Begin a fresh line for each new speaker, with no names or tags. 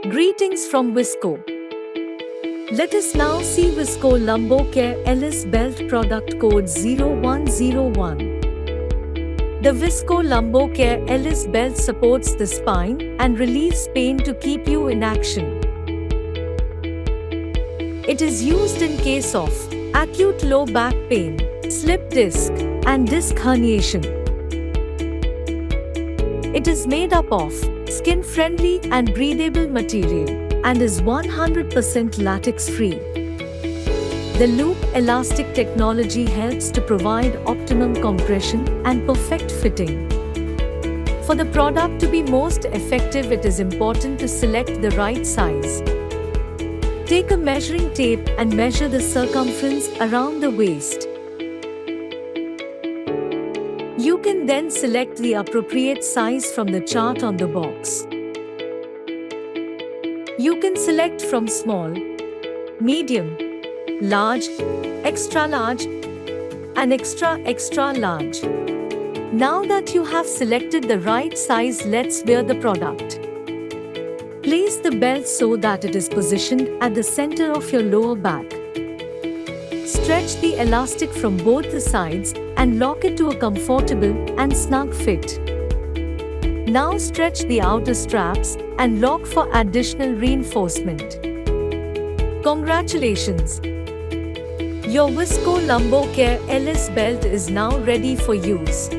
Greetings from Vissco. Let us now see Vissco Lumbar LS Belt product code 0101. The Vissco Lumbar LS Belt supports the spine and relieves pain to keep you in action. It is used in case of acute low back pain, slip disc, and disc herniation. It is made up of skin-friendly and breathable material and is 100% latex-free. The loop elastic technology helps to provide optimum compression and perfect fitting. For the product to be most effective, it is important to select the right size. Take a measuring tape and measure the circumference around the waist. You can then select the appropriate size from the chart on the box. You can select from small, medium, large, extra large, and extra large. Now that you have selected the right size, let's wear the product. Place the belt so that it is positioned at the center of your lower back. Stretch the elastic from both the sides and lock it to a comfortable and snug fit. Now stretch the outer straps and lock for additional reinforcement. Congratulations! Your Vissco Lumbar LS Belt is now ready for use.